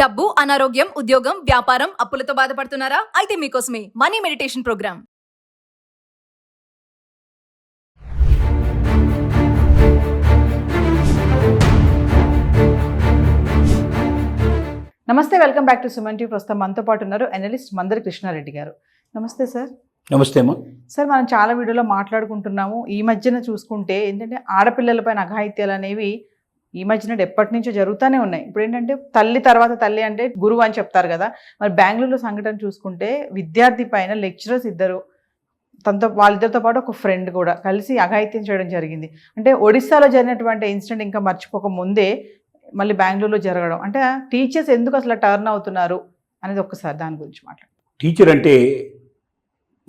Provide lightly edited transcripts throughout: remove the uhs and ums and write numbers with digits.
డబ్బు, అనారోగ్యం, ఉద్యోగం, వ్యాపారం, అప్పులతో బాధపడుతున్నారా? అయితే మీకోసమే మనీ మెడిటేషన్ ప్రోగ్రామ్. నమస్తే, welcome back to Suman TV. ప్రస్తుతం మనతో పాటు ఉన్నారు అనలిస్ట్ మందరి కృష్ణారెడ్డి గారు. నమస్తే సార్. నమస్తే అమ్మా. సార్, మనం చాలా వీడియోలో మాట్లాడుకుంటున్నాము. ఈ మధ్యన చూసుకుంటే ఏంటంటే ఆడపిల్లలపైన అఘాయిత్యాలు అనేవి ఈ మధ్యన ఎప్పటి నుంచో జరుగుతూనే ఉన్నాయి. ఇప్పుడు ఏంటంటే తల్లి తర్వాత తల్లి అంటే గురువు అని చెప్తారు కదా. మరి బెంగళూరులో సంఘటన చూసుకుంటే విద్యార్థి పైన లెక్చరర్స్ ఇద్దరు, తనతో వాళ్ళిద్దరితో పాటు ఒక ఫ్రెండ్ కూడా కలిసి అఘాయిత్యం చేయడం జరిగింది. అంటే ఒడిస్సాలో జరిగినటువంటి ఇన్సిడెంట్ ఇంకా మర్చిపోక ముందే మళ్ళీ బెంగళూరులో జరగడం, అంటే టీచర్స్ ఎందుకు అసలు టర్న్ అవుతున్నారు అనేది ఒక్కసారి దాని గురించి మాట్లాడు. టీచర్ అంటే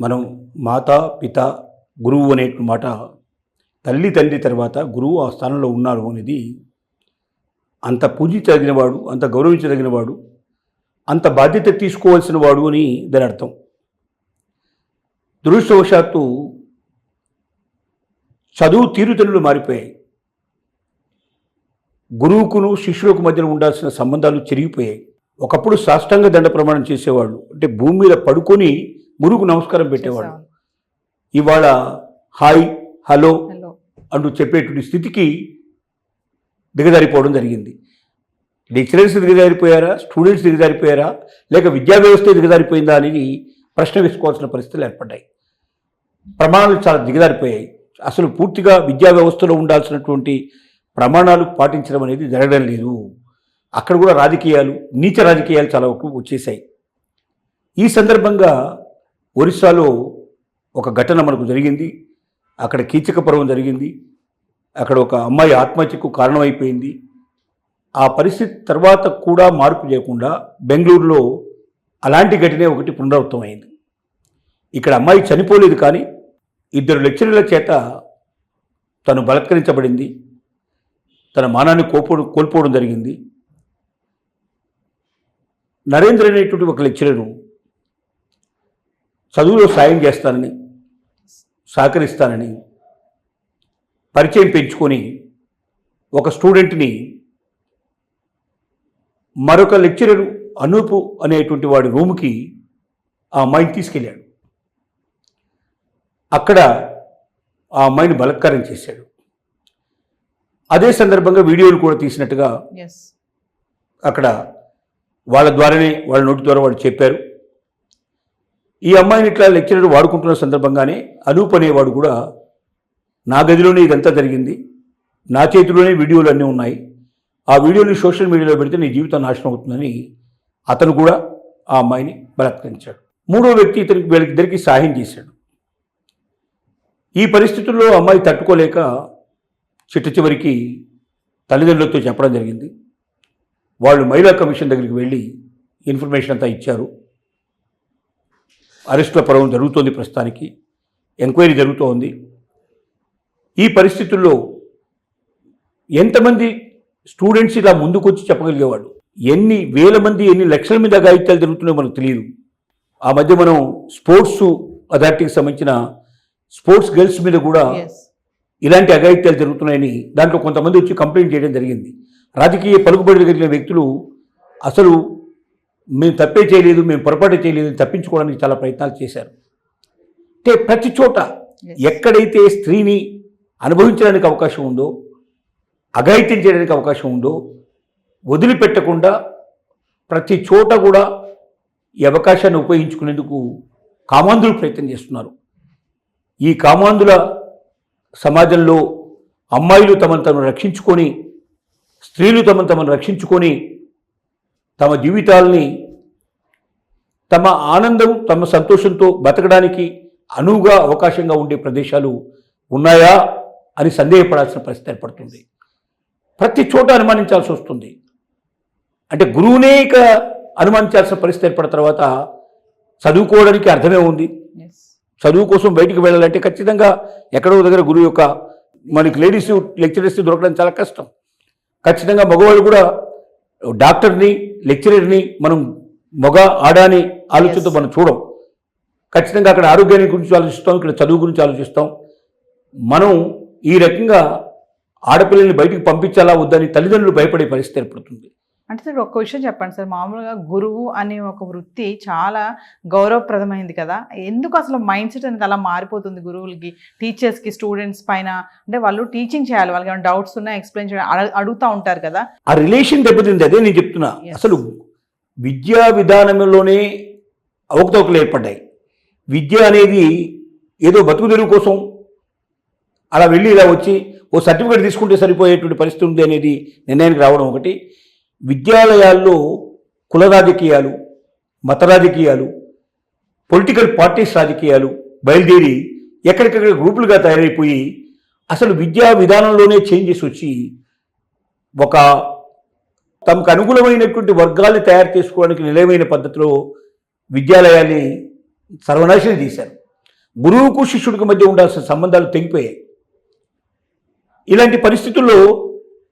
మనం మాత పిత గురువు అనే మాట, తల్లి తండ్రి తర్వాత గురువు ఆ స్థానంలో ఉన్నారు అనేది అంత పూజించదగినవాడు, అంత గౌరవించదగినవాడు, అంత బాధ్యత తీసుకోవాల్సిన వాడు అని దాని అర్థం. దురదృష్టవశాత్తు చదువు తీరుతెన్నులు మారిపోయాయి. గురువుకును శిష్యులకు మధ్యన ఉండాల్సిన సంబంధాలు చెరిగిపోయాయి. ఒకప్పుడు సాష్టాంగ దండ ప్రమాణం చేసేవాళ్ళు, అంటే భూమి మీద పడుకొని గురువుకు నమస్కారం పెట్టేవాళ్ళు. ఇవాళ హాయ్ హలో అంటూ చెప్పేటువంటి స్థితికి దిగజారిపోవడం జరిగింది. లెక్చరర్స్ దిగజారిపోయారా, స్టూడెంట్స్ దిగజారిపోయారా, లేక విద్యా వ్యవస్థ దిగజారిపోయిందా అనేది ప్రశ్న వేసుకోవాల్సిన పరిస్థితులు ఏర్పడ్డాయి. ప్రమాణాలు చాలా దిగజారిపోయాయి. అసలు పూర్తిగా విద్యా వ్యవస్థలో ఉండాల్సినటువంటి ప్రమాణాలు పాటించడం అనేది జరగడం లేదు. అక్కడ కూడా రాజకీయాలు, నీచ రాజకీయాలు చాలా వచ్చేసాయి. ఈ సందర్భంగా ఒరిస్సాలో ఒక ఘటన మనకు జరిగింది. అక్కడ కీచక పర్వం జరిగింది. అక్కడ ఒక అమ్మాయి ఆత్మహత్యకు కారణమైపోయింది. ఆ పరిస్థితి తర్వాత కూడా మార్పు చేయకుండా బెంగళూరులో అలాంటి ఘటనే ఒకటి పునరావృతమైంది. ఇక్కడ అమ్మాయి చనిపోలేదు, కానీ ఇద్దరు లెక్చరర్ల చేత తను బలత్కరించబడింది. తన మానాన్ని కోల్పోవడం జరిగింది. నరేంద్ర అనేటువంటి ఒక లెక్చరరు చదువులో సాయం చేస్తానని, సహకరిస్తానని పరిచయం పెంచుకొని ఒక స్టూడెంట్ని మరొక లెక్చరరు అనూపు అనేటువంటి వాడి రూమ్కి ఆ అమ్మాయిని తీసుకెళ్ళాడు. అక్కడ ఆ అమ్మాయిని బలాత్కారం చేశాడు. అదే సందర్భంగా వీడియోలు కూడా తీసినట్టుగా అక్కడ వాళ్ళ ద్వారానే, వాళ్ళ నోటి ద్వారా వాళ్ళు చెప్పారు. ఈ అమ్మాయిని ఇట్లా లెక్చరర్ వాడుకుంటున్న సందర్భంగానే అనూప్ అనేవాడు కూడా, నా గదిలోనే ఇదంతా జరిగింది, నా చేతిలోనే వీడియోలు అన్నీ ఉన్నాయి, ఆ వీడియోని సోషల్ మీడియాలో పెడితే నీ జీవితం నాశనం అవుతుందని అతను కూడా ఆ అమ్మాయిని బలాత్కరించాడు. మూడో వ్యక్తి వీళ్ళిద్దరికీ సహాయం చేశాడు. ఈ పరిస్థితుల్లో అమ్మాయి తట్టుకోలేక చిట్ట చివరికి తల్లిదండ్రులతో చెప్పడం జరిగింది. వాళ్ళు మహిళా కమిషన్ దగ్గరికి వెళ్ళి ఇన్ఫర్మేషన్ అంతా ఇచ్చారు. అరెస్టుల పర్వం జరుగుతోంది, ప్రస్తుతానికి ఎంక్వైరీ జరుగుతోంది. ఈ పరిస్థితుల్లో ఎంతమంది స్టూడెంట్స్ ఇలా ముందుకు వచ్చి చెప్పగలిగేవాడు, ఎన్ని వేల మంది, ఎన్ని లక్షల మంది అఘాయిత్యాలు జరుగుతున్నాయో మనకు తెలియదు. ఆ మధ్య మనం స్పోర్ట్స్ అథారిటీకి సంబంధించిన స్పోర్ట్స్ గర్ల్స్ మీద కూడా ఇలాంటి అఘాయిత్యాలు జరుగుతున్నాయని దాంట్లో కొంతమంది వచ్చి కంప్లైంట్ చేయడం జరిగింది. రాజకీయ పలుకుబడి కలిగిన వ్యక్తులు అసలు మేము తప్పే చేయలేదు, మేము పొరపాటు చేయలేదు తప్పించుకోవడానికి చాలా ప్రయత్నాలు చేశారు. అంటే ప్రతి చోట ఎక్కడైతే స్త్రీని అనుభవించడానికి అవకాశం ఉందో, అఘాయిత్యం చేయడానికి అవకాశం ఉందో వదిలిపెట్టకుండా ప్రతి చోట కూడా ఈ అవకాశాన్ని ఉపయోగించుకునేందుకు కామాంధులు ప్రయత్నం చేస్తున్నారు. ఈ కామాంధుల సమాజంలో అమ్మాయిలు తమను రక్షించుకొని, స్త్రీలు తమను రక్షించుకొని తమ జీవితాలని, తమ ఆనందం, తమ సంతోషంతో బతకడానికి అనువుగా అవకాశంగా ఉండే ప్రదేశాలు ఉన్నాయా అని సందేహపడాల్సిన పరిస్థితి ఏర్పడుతుంది. ప్రతి చోట అనుమానించాల్సి వస్తుంది. అంటే గురువునే ఇక అనుమానించాల్సిన పరిస్థితి ఏర్పడిన తర్వాత చదువుకోవడానికి అర్థమే ఉంది. చదువు కోసం బయటికి వెళ్ళాలంటే ఖచ్చితంగా ఎక్కడో దగ్గర గురువు యొక్క, మనకి లేడీస్ లెక్చరర్స్ దొరకడం చాలా కష్టం. ఖచ్చితంగా మగవాళ్ళు కూడా డాక్టర్ని, లెక్చరర్ని మనం మగ ఆడాని ఆలోచనతో మనం చూడం. ఖచ్చితంగా అక్కడ ఆరోగ్యాన్ని గురించి ఆలోచిస్తాం, ఇక్కడ చదువు గురించి ఆలోచిస్తాం. మనం ఈ రకంగా ఆడపిల్లల్ని బయటికి పంపించాలా వద్దని తల్లిదండ్రులు భయపడే పరిస్థితి ఏర్పడుతుంది. అంటే సార్ ఒక విషయం చెప్పండి సార్, మామూలుగా గురువు అనే ఒక వృత్తి చాలా గౌరవప్రదమైంది కదా, ఎందుకు అసలు మైండ్ సెట్ అనేది అలా మారిపోతుంది గురువులకి, టీచర్స్కి, స్టూడెంట్స్ పైన? అంటే వాళ్ళు టీచింగ్ చేయాలి, వాళ్ళకి ఏమైనా డౌట్స్ ఉన్నా ఎక్స్ప్లెయిన్ చేయాలి, అడుగుతూ ఉంటారు కదా. ఆ రిలేషన్ దెబ్బతింది. అదే నేను చెప్తున్నా. Yes. అసలు విద్యా విధానంలోనే అవకతవకలు ఏర్పడ్డాయి. విద్య అనేది ఏదో బతుకు తెరువు కోసం అలా వెళ్ళి ఇలా వచ్చి ఓ సర్టిఫికేట్ తీసుకుంటే సరిపోయేటువంటి పరిస్థితి ఉంది అనేది నిర్ణయానికి రావడం ఒకటి. విద్యాలయాల్లో కుల రాజకీయాలు, మత రాజకీయాలు, పొలిటికల్ పార్టీస్ రాజకీయాలు బయలుదేరి ఎక్కడికక్కడ గ్రూపులుగా తయారైపోయి అసలు విద్యా విధానంలోనే చేంజెస్ వచ్చి ఒక తమకు అనుకూలమైనటువంటి వర్గాల్ని తయారు చేసుకోవడానికి నిలయమైన పద్ధతిలో విద్యాలయాన్ని సర్వనాశనం చేశారు. గురువుకు శిష్యుడికి మధ్య ఉండాల్సిన సంబంధాలు తెగిపోయాయి. ఇలాంటి పరిస్థితుల్లో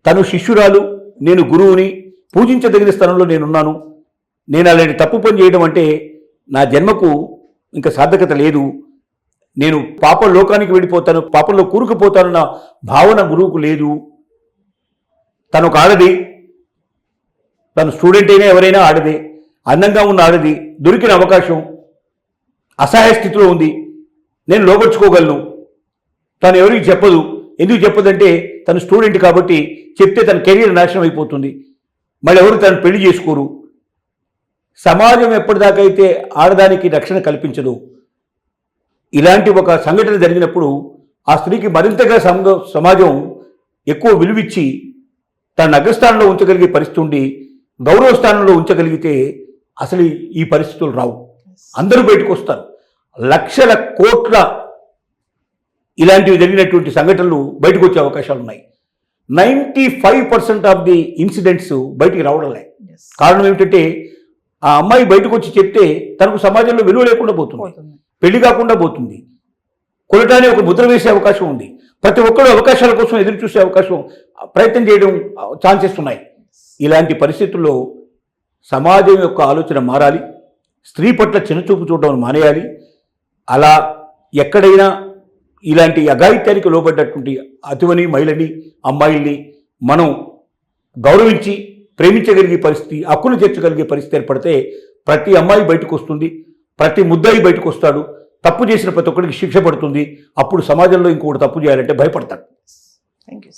తను శిష్యురాలు, నేను గురువుని, పూజించదగిన స్థానంలో నేనున్నాను, నేను అలాంటి తప్పు పని చేయడం అంటే నా జన్మకు ఇంకా సార్థకత లేదు, నేను పాప లోకానికి వెళ్ళిపోతాను, పాపంలో కూరుకుపోతానన్న భావన గురువుకు లేదు. తను ఒక ఆడది, తను స్టూడెంట్ అయినా ఎవరైనా ఆడదే, అందంగా ఉన్న ఆడది, దొరికిన అవకాశం అసహాయ స్థితిలో ఉంది, నేను లోపరుచుకోగలను, తను ఎవరికి చెప్పదు. ఎందుకు చెప్పదంటే తను స్టూడెంట్ కాబట్టి చెప్తే తన కెరీర్ నాశనం అయిపోతుంది, మళ్ళీ ఎవరు తను పెళ్లి చేసుకోరు. సమాజం ఎప్పటిదాకా అయితే ఆడదానికి రక్షణ కల్పించదు, ఇలాంటి ఒక సంఘటన జరిగినప్పుడు ఆ స్త్రీకి మరింతగా సమాజం ఎక్కువ విలువిచ్చి తన అగ్రస్థానంలో ఉంచగలిగే పరిస్థితి ఉండి గౌరవ స్థానంలో ఉంచగలిగితే అసలు ఈ పరిస్థితులు రావు. అందరూ బయటకు వస్తారు. లక్షల కోట్ల ఇలాంటివి జరిగినటువంటి సంఘటనలు బయటకు వచ్చే అవకాశాలు ఉన్నాయి. 95% ఆఫ్ ది ఇన్సిడెంట్స్ బయటికి రావడం లేదు. కారణం ఏమిటంటే ఆ అమ్మాయి బయటకు వచ్చి చెప్తే తనకు సమాజంలో విలువ లేకుండా పోతుంది, పెళ్లి కాకుండా పోతుంది, కొలటానే ఒక ముద్ర వేసే అవకాశం ఉంది. ప్రతి ఒక్కరు అవకాశాల కోసం ఎదురు చూసే అవకాశం, ప్రయత్నం చేయడం ఛాన్సెస్ ఉన్నాయి. ఇలాంటి పరిస్థితుల్లో సమాజం యొక్క ఆలోచన మారాలి. స్త్రీ పట్ల చిన్నచూపు చూడడం మానేయాలి. అలా ఎక్కడైనా ఇలాంటి అఘాయిత్యానికి లోబడ్డటువంటి అతివని మహిళని, అమ్మాయిల్ని మనం గౌరవించి ప్రేమించగలిగే పరిస్థితి, హక్కును చేర్చగలిగే పరిస్థితి ఏర్పడితే ప్రతి అమ్మాయి బయటకు వస్తుంది, ప్రతి ముద్దాయి బయటకు వస్తాడు, తప్పు చేసిన ప్రతి ఒక్కరికి శిక్ష పడుతుంది. అప్పుడు సమాజంలో ఇంకొకటి తప్పు చేయాలంటే భయపడతాడు. Thank you.